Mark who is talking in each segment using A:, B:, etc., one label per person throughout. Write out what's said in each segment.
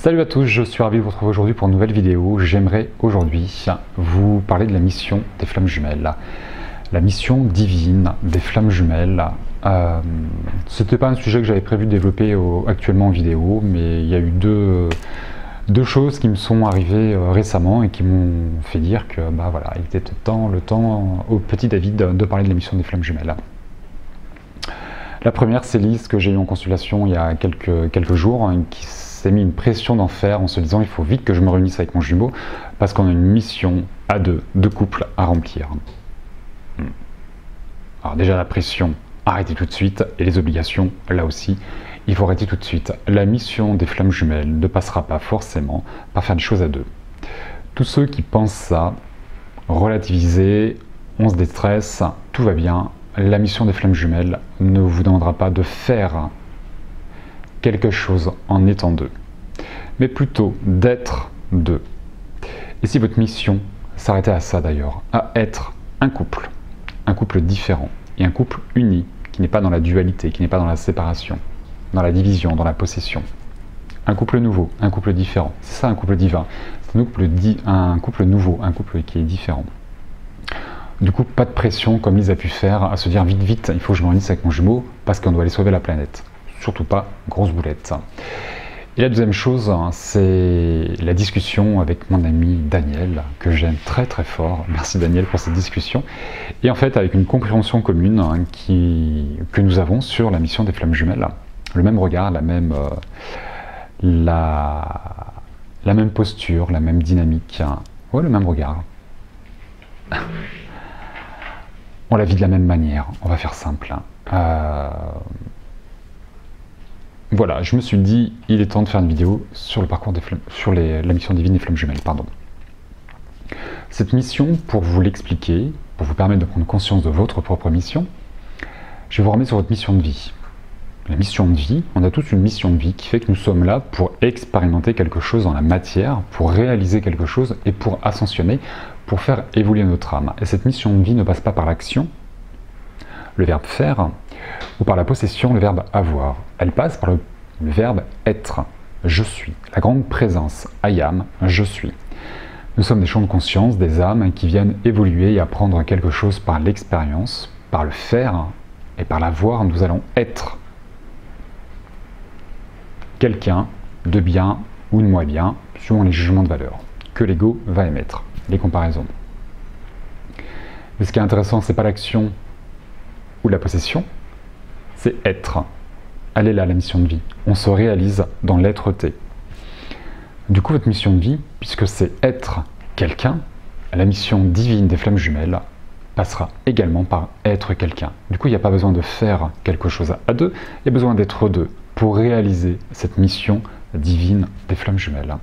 A: Salut à tous, je suis ravi de vous retrouver aujourd'hui pour une nouvelle vidéo. J'aimerais aujourd'hui vous parler de la mission des flammes jumelles. La mission divine des flammes jumelles. C'était pas un sujet que j'avais prévu de développer actuellement en vidéo, mais il y a eu deux choses qui me sont arrivées récemment et qui m'ont fait dire que voilà, il était le temps au petit David de parler de la mission des flammes jumelles. La première, c'est Lise que j'ai eu en consultation il y a quelques jours, qui s'est mis une pression d'enfer en se disant il faut vite que je me réunisse avec mon jumeau parce qu'on a une mission à deux couples à remplir. Alors déjà la pression, arrêtez tout de suite, et les obligations, là aussi, il faut arrêter tout de suite. La mission des flammes jumelles ne passera pas forcément par faire des choses à deux. Tous ceux qui pensent ça, relativiser, on se déstresse, tout va bien. La mission des flammes jumelles ne vous demandera pas de faire quelque chose en étant deux, mais plutôt d'être deux. Et si votre mission s'arrêtait à ça d'ailleurs, à être un couple différent, et un couple uni, qui n'est pas dans la dualité, qui n'est pas dans la séparation, dans la division, dans la possession. Un couple nouveau, un couple différent, c'est ça un couple divin, c'est un couple nouveau, un couple qui est différent. Du coup, pas de pression comme Lise a pu faire, à se dire vite, il faut que je me réunisse avec mon jumeau parce qu'on doit aller sauver la planète. Surtout pas, grosse boulette. Et la deuxième chose, c'est la discussion avec mon ami Daniel, que j'aime très fort. Merci Daniel pour cette discussion. Et en fait, avec une compréhension commune que nous avons sur la mission des flammes jumelles. Le même regard, la même posture, la même dynamique. Ouais, le même regard. On la vit de la même manière, on va faire simple. Voilà, je me suis dit, il est temps de faire une vidéo sur le parcours des flammes, sur la mission divine des flammes jumelles, pardon. Cette mission, pour vous l'expliquer, pour vous permettre de prendre conscience de votre propre mission, je vais vous ramener sur votre mission de vie. La mission de vie, on a tous une mission de vie qui fait que nous sommes là pour expérimenter quelque chose dans la matière, pour réaliser quelque chose et pour ascensionner, pour faire évoluer notre âme. Et cette mission de vie ne passe pas par l'action, le verbe faire, ou par la possession, le verbe avoir. Elle passe par le verbe être, je suis. La grande présence, I am, je suis. Nous sommes des champs de conscience, des âmes qui viennent évoluer et apprendre quelque chose par l'expérience, par le faire et par l'avoir. Nous allons être quelqu'un de bien ou de moins bien, suivant les jugements de valeur que l'ego va émettre, les comparaisons. Mais ce qui est intéressant, c'est pas l'action ou la possession, c'est être. Elle est là, la mission de vie. On se réalise dans l'être-té. Du coup, votre mission de vie, puisque c'est être quelqu'un, la mission divine des flammes jumelles passera également par être quelqu'un. Du coup, il n'y a pas besoin de faire quelque chose à deux, il y a besoin d'être deux pour réaliser cette mission divine des flammes jumelles.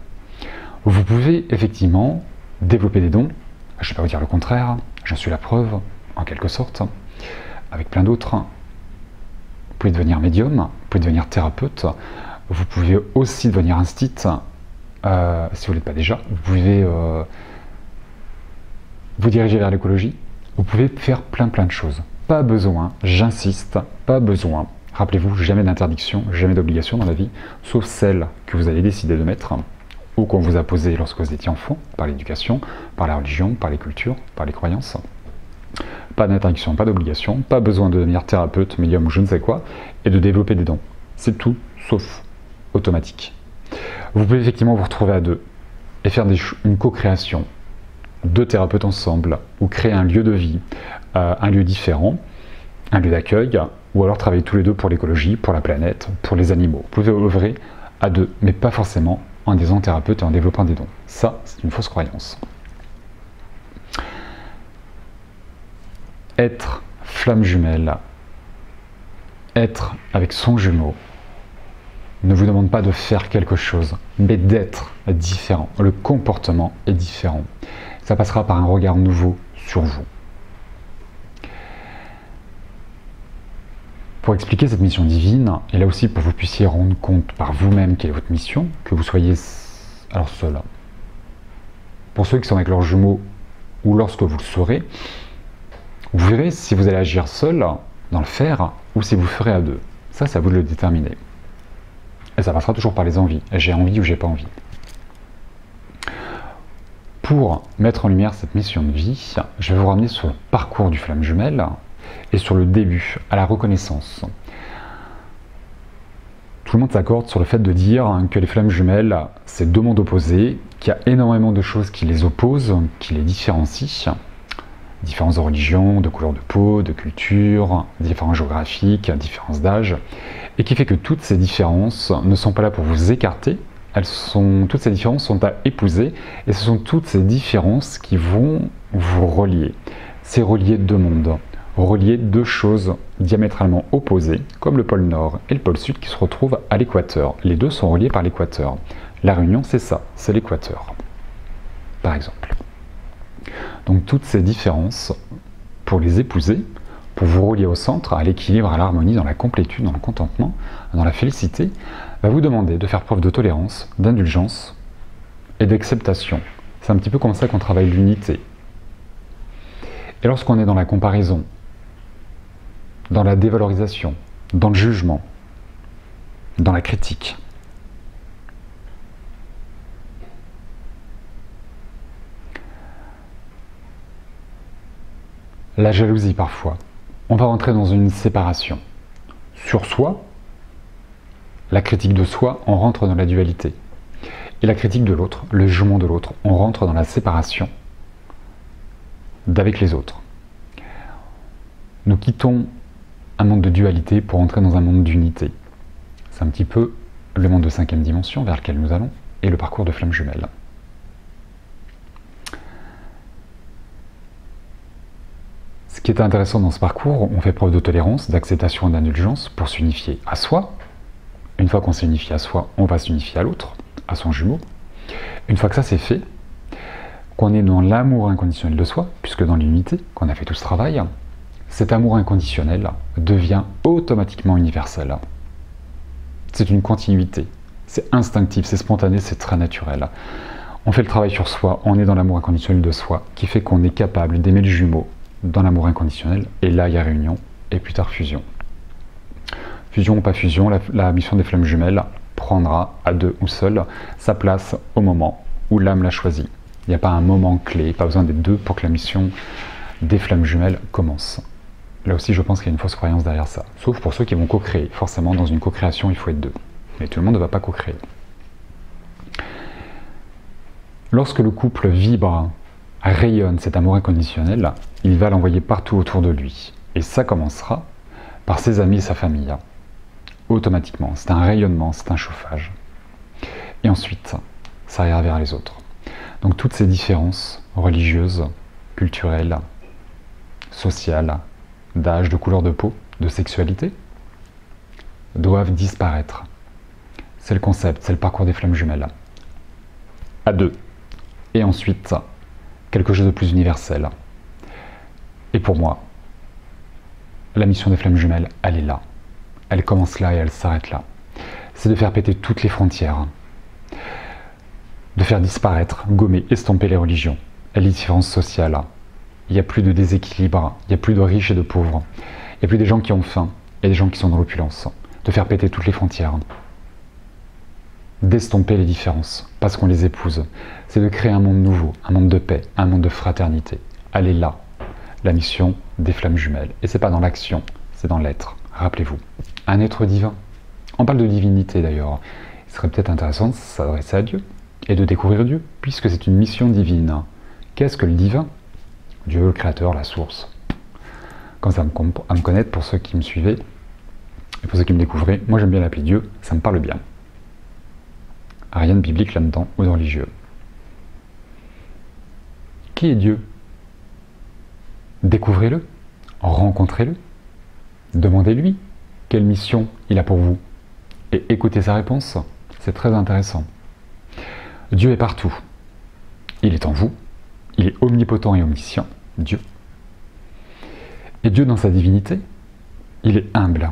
A: Vous pouvez effectivement développer des dons, je ne vais pas vous dire le contraire, j'en suis la preuve, en quelque sorte, avec plein d'autres. Vous pouvez devenir médium, vous pouvez devenir thérapeute, vous pouvez aussi devenir instit, si vous ne l'êtes pas déjà. Vous pouvez vous diriger vers l'écologie, vous pouvez faire plein de choses. Pas besoin, j'insiste, pas besoin. Rappelez-vous, jamais d'interdiction, jamais d'obligation dans la vie, sauf celle que vous allez décider de mettre, ou qu'on vous a posée lorsque vous étiez enfant, par l'éducation, par la religion, par les cultures, par les croyances. Pas d'interdiction, pas d'obligation, pas besoin de devenir thérapeute, médium ou je ne sais quoi, et de développer des dons. C'est tout, sauf automatique. Vous pouvez effectivement vous retrouver à deux et faire une co-création, deux thérapeutes ensemble, ou créer un lieu de vie, un lieu différent, un lieu d'accueil, ou alors travailler tous les deux pour l'écologie, pour la planète, pour les animaux. Vous pouvez œuvrer à deux, mais pas forcément en étant thérapeute et en développant des dons. Ça, c'est une fausse croyance. Être flamme jumelle, être avec son jumeau, ne vous demande pas de faire quelque chose, mais d'être différent. Le comportement est différent. Ça passera par un regard nouveau sur vous. Pour expliquer cette mission divine, et là aussi pour que vous puissiez rendre compte par vous-même quelle est votre mission, que vous soyez alors seul. Pour ceux qui sont avec leurs jumeaux, ou lorsque vous le saurez, vous verrez si vous allez agir seul dans le faire ou si vous ferez à deux. Ça, c'est à vous de le déterminer. Et ça passera toujours par les envies. J'ai envie ou j'ai pas envie. Pour mettre en lumière cette mission de vie, je vais vous ramener sur le parcours du flamme jumelle et sur le début, à la reconnaissance. Tout le monde s'accorde sur le fait de dire que les flammes jumelles, c'est deux mondes opposés, qu'il y a énormément de choses qui les opposent, qui les différencient. Différences de religion, de couleur de peau, de culture, différences géographiques, différences d'âge, et qui fait que toutes ces différences ne sont pas là pour vous écarter, toutes ces différences sont à épouser, et ce sont toutes ces différences qui vont vous relier. C'est relier deux mondes, relier deux choses diamétralement opposées, comme le pôle Nord et le pôle Sud qui se retrouvent à l'équateur. Les deux sont reliés par l'équateur. La Réunion, c'est ça, c'est l'équateur, par exemple. Donc toutes ces différences, pour les épouser, pour vous relier au centre, à l'équilibre, à l'harmonie, dans la complétude, dans le contentement, dans la félicité, va vous demander de faire preuve de tolérance, d'indulgence et d'acceptation. C'est un petit peu comme ça qu'on travaille l'unité. Et lorsqu'on est dans la comparaison, dans la dévalorisation, dans le jugement, dans la critique, la jalousie parfois, on va rentrer dans une séparation. Sur soi, la critique de soi, on rentre dans la dualité. Et la critique de l'autre, le jugement de l'autre, on rentre dans la séparation d'avec les autres. Nous quittons un monde de dualité pour entrer dans un monde d'unité. C'est un petit peu le monde de 5e dimension vers lequel nous allons et le parcours de flamme jumelle. Ce qui est intéressant dans ce parcours, on fait preuve de tolérance, d'acceptation et d'indulgence pour s'unifier à soi. Une fois qu'on s'est unifié à soi, on va s'unifier à l'autre, à son jumeau. Une fois que ça c'est fait, qu'on est dans l'amour inconditionnel de soi, puisque dans l'unité, qu'on a fait tout ce travail, cet amour inconditionnel devient automatiquement universel. C'est une continuité, c'est instinctif, c'est spontané, c'est très naturel. On fait le travail sur soi, on est dans l'amour inconditionnel de soi, qui fait qu'on est capable d'aimer le jumeau dans l'amour inconditionnel, et là il y a réunion, et plus tard fusion. Fusion ou pas fusion, la mission des flammes jumelles prendra, à deux ou seul, sa place au moment où l'âme l'a choisi. Il n'y a pas un moment clé, pas besoin d'être deux pour que la mission des flammes jumelles commence. Là aussi, je pense qu'il y a une fausse croyance derrière ça. Sauf pour ceux qui vont co-créer. Forcément, dans une co-création, il faut être deux. Mais tout le monde ne va pas co-créer. Lorsque le couple vibre, rayonne cet amour inconditionnel, il va l'envoyer partout autour de lui. Et ça commencera par ses amis et sa famille. Automatiquement. C'est un rayonnement, c'est un chauffage. Et ensuite, ça ira vers les autres. Donc toutes ces différences religieuses, culturelles, sociales, d'âge, de couleur de peau, de sexualité, doivent disparaître. C'est le concept, c'est le parcours des flammes jumelles. À deux. Et ensuite, quelque chose de plus universel. Et pour moi, la mission des flammes jumelles, elle est là. Elle commence là et elle s'arrête là. C'est de faire péter toutes les frontières. De faire disparaître, gommer, estomper les religions, les différences sociales. Il n'y a plus de déséquilibre, il n'y a plus de riches et de pauvres. Il n'y a plus des gens qui ont faim et des gens qui sont dans l'opulence. De faire péter toutes les frontières. D'estomper les différences, parce qu'on les épouse. C'est de créer un monde nouveau, un monde de paix, un monde de fraternité. Elle est là, la mission des flammes jumelles. Et c'est pas dans l'action, c'est dans l'être. Rappelez-vous, un être divin. On parle de divinité d'ailleurs. Il serait peut-être intéressant de s'adresser à Dieu et de découvrir Dieu, puisque c'est une mission divine. Qu'est-ce que le divin? Dieu, le créateur, la source. Comme ça à me connaître pour ceux qui me suivaient et pour ceux qui me découvraient, moi j'aime bien l'appeler Dieu, ça me parle bien. Rien de biblique là-dedans ou de religieux. Qui est Dieu? Découvrez-le, rencontrez-le, demandez-lui quelle mission il a pour vous et écoutez sa réponse, c'est très intéressant. Dieu est partout, il est en vous, il est omnipotent et omniscient, Dieu. Et Dieu dans sa divinité, il est humble,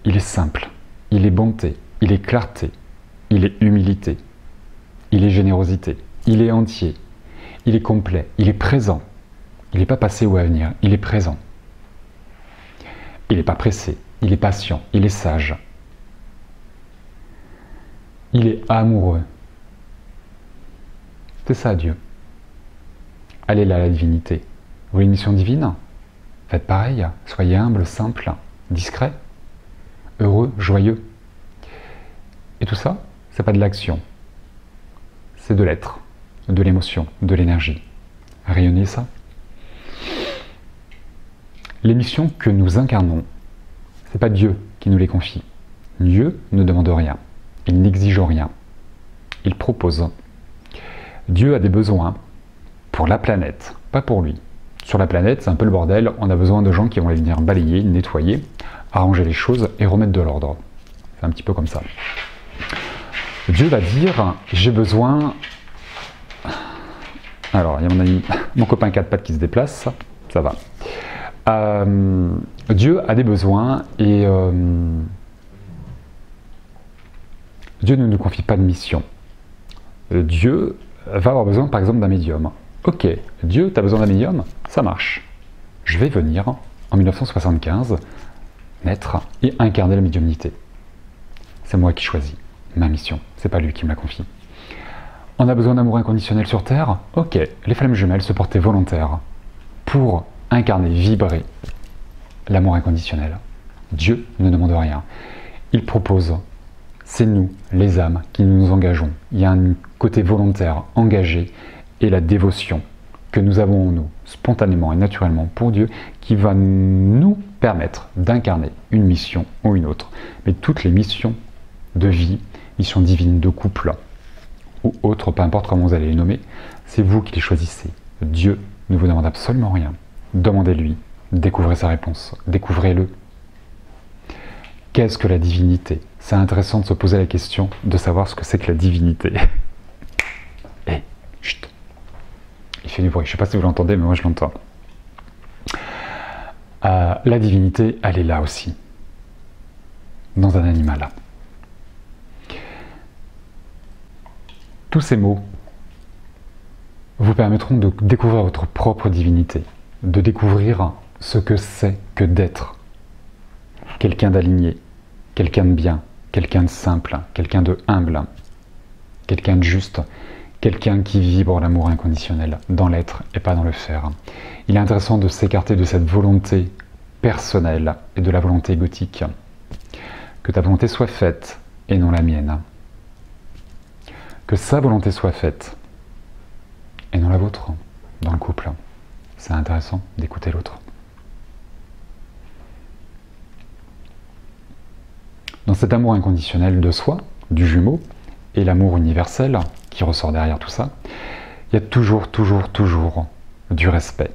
A: il est simple, il est bonté, il est clarté, il est humilité, il est générosité, il est entier, il est complet, il est présent. Il n'est pas passé ou à venir, il est présent. Il n'est pas pressé, il est patient, il est sage. Il est amoureux. C'est ça, Dieu. Allez là, la divinité. Vous voulez une mission divine? Faites pareil. Soyez humble, simple, discret, heureux, joyeux. Et tout ça, c'est pas de l'action. C'est de l'être, de l'émotion, de l'énergie. Rayonnez ça. Les missions que nous incarnons, c'est pas Dieu qui nous les confie. Dieu ne demande rien. Il n'exige rien. Il propose. Dieu a des besoins pour la planète, pas pour lui. Sur la planète, c'est un peu le bordel. On a besoin de gens qui vont venir balayer, nettoyer, arranger les choses et remettre de l'ordre. C'est un petit peu comme ça. Dieu va dire, j'ai besoin... Alors, il y a mon ami, mon copain 4 pattes qui se déplace, ça va. Dieu a des besoins et Dieu ne nous confie pas de mission. Dieu va avoir besoin, par exemple, d'un médium. Ok, Dieu, tu as besoin d'un médium? Ça marche. Je vais venir, en 1975, naître et incarner la médiumnité. C'est moi qui choisis ma mission, c'est pas lui qui me la confie. On a besoin d'amour inconditionnel sur Terre? Ok, les flammes jumelles se portaient volontaires pour incarner, vibrer l'amour inconditionnel. Dieu ne demande rien. Il propose. C'est nous, les âmes, qui nous engageons. Il y a un côté volontaire, engagé, et la dévotion que nous avons en nous, spontanément et naturellement pour Dieu, qui va nous permettre d'incarner une mission ou une autre. Mais toutes les missions de vie, missions divines, de couple, ou autres, peu importe comment vous allez les nommer, c'est vous qui les choisissez. Dieu ne vous demande absolument rien. Demandez-lui, découvrez sa réponse, découvrez-le. Qu'est-ce que la divinité? C'est intéressant de se poser la question de savoir ce que c'est que la divinité. Hé, chut, il fait du bruit, je ne sais pas si vous l'entendez, mais moi je l'entends. La divinité, elle est là aussi, dans un animal. Tous ces mots vous permettront de découvrir votre propre divinité, de découvrir ce que c'est que d'être quelqu'un d'aligné, quelqu'un de bien, quelqu'un de simple, quelqu'un de humble, quelqu'un de juste, quelqu'un qui vibre l'amour inconditionnel, dans l'être et pas dans le faire. Il est intéressant de s'écarter de cette volonté personnelle et de la volonté égotique. Que ta volonté soit faite et non la mienne. Que sa volonté soit faite et non la vôtre dans le couple. C'est intéressant d'écouter l'autre. Dans cet amour inconditionnel de soi, du jumeau, et l'amour universel qui ressort derrière tout ça, il y a toujours du respect.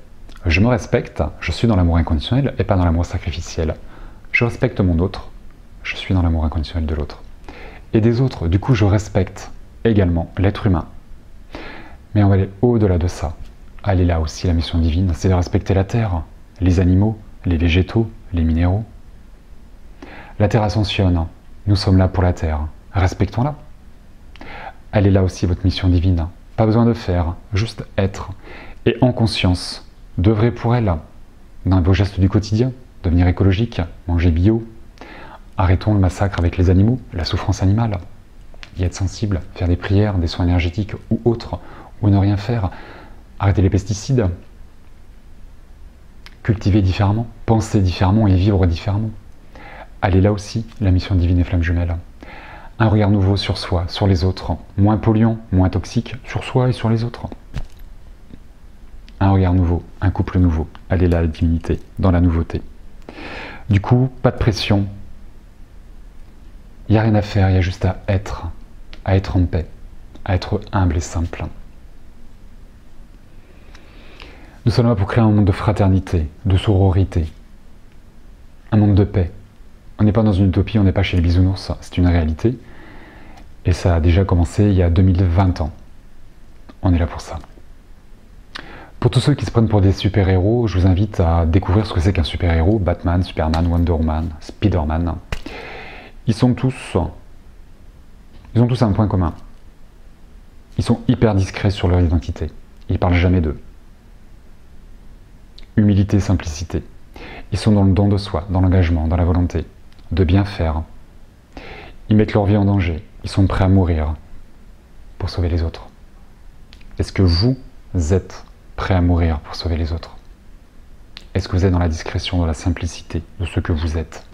A: Je me respecte, je suis dans l'amour inconditionnel et pas dans l'amour sacrificiel. Je respecte mon autre, je suis dans l'amour inconditionnel de l'autre. Et des autres, du coup je respecte également l'être humain. Mais on va aller au-delà de ça. Elle est là aussi, la mission divine, c'est de respecter la terre, les animaux, les végétaux, les minéraux. La terre ascensionne, nous sommes là pour la terre, respectons-la. Elle est là aussi, votre mission divine. Pas besoin de faire, juste être. Et en conscience, d'œuvrer pour elle, dans vos gestes du quotidien, devenir écologique, manger bio. Arrêtons le massacre avec les animaux, la souffrance animale. Y être sensible, faire des prières, des soins énergétiques ou autres, ou ne rien faire. Arrêter les pesticides. Cultiver différemment, penser différemment et vivre différemment. Elle est là aussi, la mission divine et flamme jumelle. Un regard nouveau sur soi, sur les autres, moins polluant, moins toxique, sur soi et sur les autres. Un regard nouveau, un couple nouveau. Elle est là, la divinité, dans la nouveauté. Du coup, pas de pression. Il n'y a rien à faire, il y a juste à être en paix, à être humble et simple. Nous sommes là pour créer un monde de fraternité, de sororité, un monde de paix. On n'est pas dans une utopie, on n'est pas chez les bisounours, c'est une réalité. Et ça a déjà commencé il y a 2020 ans. On est là pour ça. Pour tous ceux qui se prennent pour des super-héros, je vous invite à découvrir ce que c'est qu'un super-héros. Batman, Superman, Wonder Woman, Spider-Man. Ils ont tous un point commun. Ils sont hyper discrets sur leur identité. Ils parlent jamais d'eux. Humilité, simplicité. Ils sont dans le don de soi, dans l'engagement, dans la volonté de bien faire. Ils mettent leur vie en danger. ils sont prêts à mourir pour sauver les autres. Est-ce que vous êtes prêts à mourir pour sauver les autres? Est-ce que vous êtes dans la discrétion, dans la simplicité de ce que vous êtes,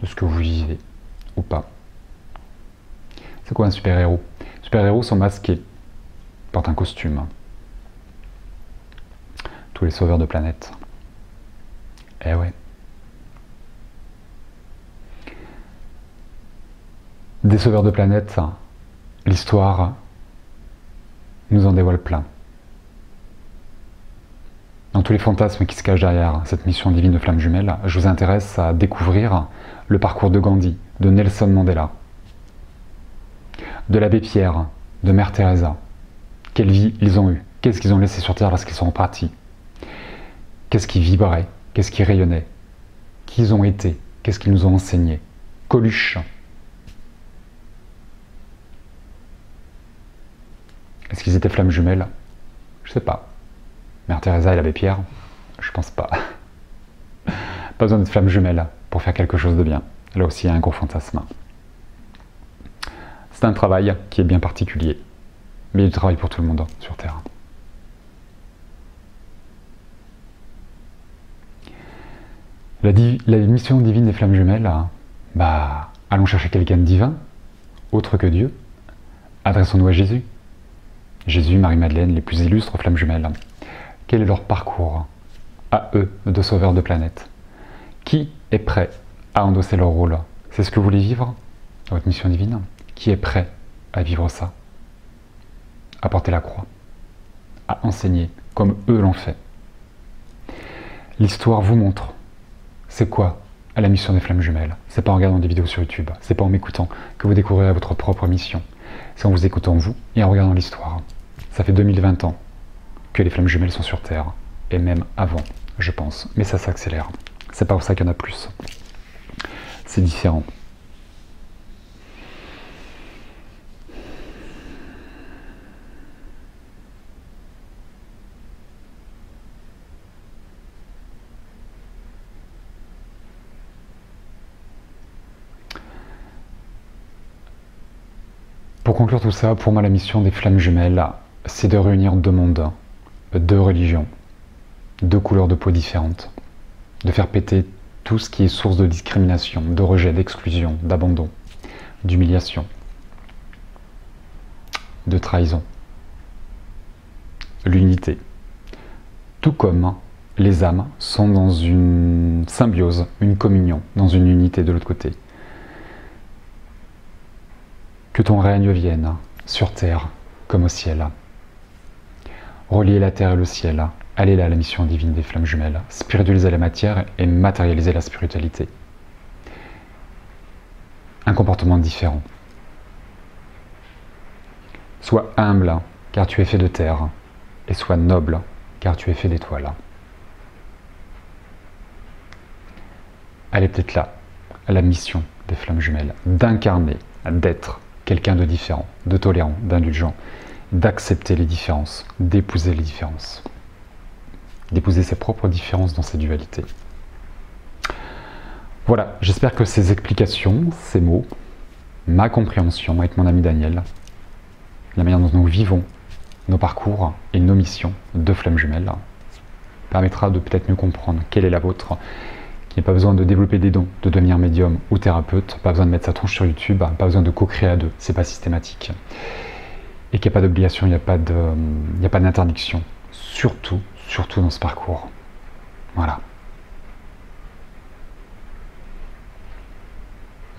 A: de ce que vous vivez, ou pas? C'est quoi un super-héros? Les super-héros sont masqués, portent un costume. Tous les sauveurs de planètes. Eh ouais. Des sauveurs de planètes, l'histoire nous en dévoile plein. Dans tous les fantasmes qui se cachent derrière cette mission divine de flamme jumelle, je vous intéresse à découvrir le parcours de Gandhi, de Nelson Mandela, de l'abbé Pierre, de Mère Teresa. Quelle vie ils ont eue? Qu'est-ce qu'ils ont laissé sur Terre lorsqu'ils sont repartis? Qu'est-ce qui vibrait? Qu'est-ce qui rayonnait? Qui ils ont été? Qu'est-ce qu'ils nous ont enseigné? Coluche. Est-ce qu'ils étaient flammes jumelles? Je sais pas. Mère Teresa et l'abbé Pierre? Je pense pas. Pas besoin d'être flamme jumelle pour faire quelque chose de bien. Là aussi, il y a un gros fantasme. C'est un travail qui est bien particulier. Mais il y a du travail pour tout le monde sur Terre. La mission divine des flammes jumelles, allons chercher quelqu'un de divin, autre que Dieu. Adressons-nous à Jésus. Jésus, Marie-Madeleine, les plus illustres flammes jumelles. Quel est leur parcours à eux de sauveurs de planète? Qui est prêt à endosser leur rôle? C'est ce que vous voulez vivre dans votre mission divine? Qui est prêt à vivre ça? À porter la croix? À enseigner comme eux l'ont fait? L'histoire vous montre c'est quoi à la mission des flammes jumelles. C'est pas en regardant des vidéos sur YouTube, c'est pas en m'écoutant que vous découvrirez votre propre mission. C'est en vous écoutant vous et en regardant l'histoire. Ça fait 2020 ans que les flammes jumelles sont sur Terre, et même avant, je pense. Mais ça s'accélère. C'est pas pour ça qu'il y en a plus. C'est différent. Pour conclure tout ça, pour moi la mission des flammes jumelles, c'est de réunir deux mondes, deux religions, deux couleurs de peau différentes, de faire péter tout ce qui est source de discrimination, de rejet, d'exclusion, d'abandon, d'humiliation, de trahison, l'unité. Tout comme les âmes sont dans une symbiose, une communion, dans une unité de l'autre côté. Que ton règne vienne, sur terre comme au ciel. Relier la terre et le ciel, elle est là la mission divine des flammes jumelles. Spiritualiser la matière et matérialiser la spiritualité. Un comportement différent. Sois humble, car tu es fait de terre, et sois noble, car tu es fait d'étoiles. Elle est peut-être là, la mission des flammes jumelles, d'incarner, d'être quelqu'un de différent, de tolérant, d'indulgent, d'accepter les différences, d'épouser les différences, d'épouser ses propres différences dans ses dualités. Voilà, j'espère que ces explications, ces mots, ma compréhension avec mon ami Daniel, la manière dont nous vivons nos parcours et nos missions de flammes jumelles, permettra de peut-être mieux comprendre quelle est la vôtre. Il n'y a pas besoin de développer des dons, de devenir médium ou thérapeute, pas besoin de mettre sa tronche sur YouTube, pas besoin de co-créer à deux, c'est pas systématique. Et qu'il n'y a pas d'obligation, il n'y a pas d'interdiction. Surtout dans ce parcours. Voilà.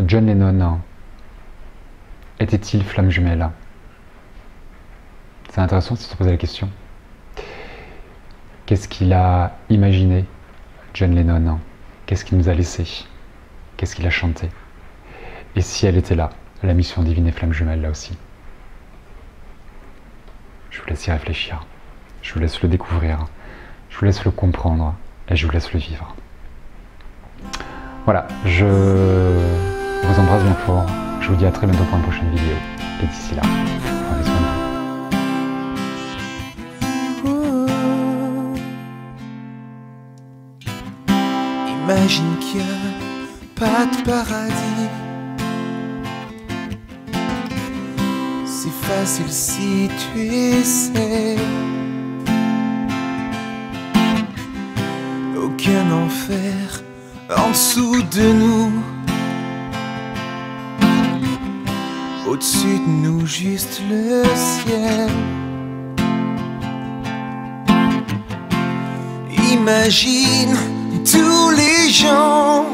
A: John Lennon était-il flamme jumelle? C'est intéressant de se poser la question. Qu'est-ce qu'il a imaginé, John Lennon? Qu'est-ce qu'il nous a laissé? Qu'est-ce qu'il a chanté? Et si elle était là, la mission divine et flamme jumelle là aussi? Je vous laisse y réfléchir. Je vous laisse le découvrir. Je vous laisse le comprendre. Et je vous laisse le vivre. Voilà, je vous embrasse bien fort. Je vous dis à très bientôt pour une prochaine vidéo. Et d'ici là, prenez soin de vous.
B: Imagine qu'il n'y a pas de paradis. facile si tu essaies. Aucun enfer en dessous de nous. Au-dessus de nous, juste le ciel. Imagine tous les gens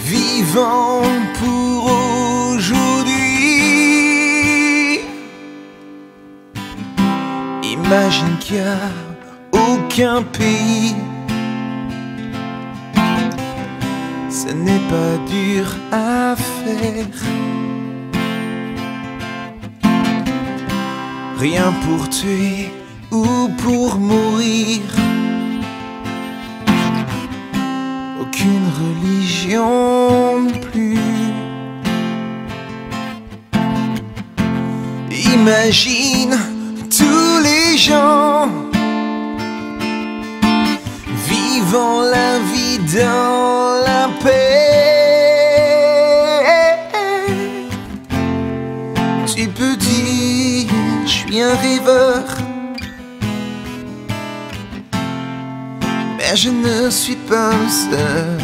B: vivant pour aujourd'hui. Imagine qu'il n'y a aucun pays. Ce n'est pas dur à faire. Rien pour tuer ou pour mourir. Aucune religion non plus. Imagine tous les gens vivant la vie dans la paix. Tu peux dire, je suis un rêveur, mais je ne suis pas le seul.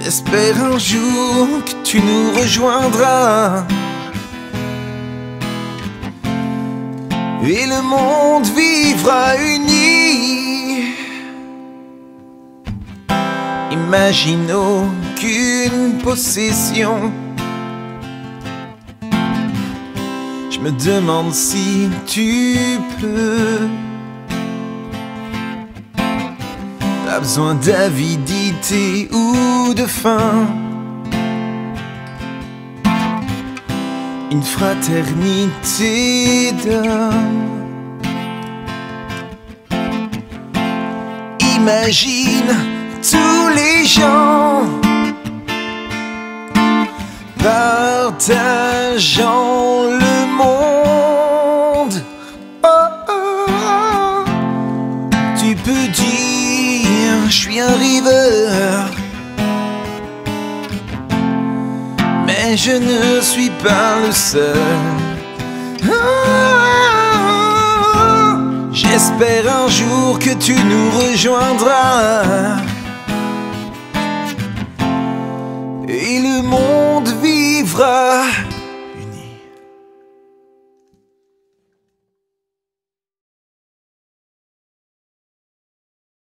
B: J'espère un jour que tu nous rejoindras et le monde vivra uni. Imagine aucune possession. Je me demande si tu peux. Pas besoin d'avidité ou de faim. Une fraternité d'hommes. Imagine tous les gens partageant le monde. Oh, oh, oh. Tu peux dire, je suis un rêveur, mais je ne suis pas le seul. Oh, oh, oh. J'espère un jour que tu nous rejoindras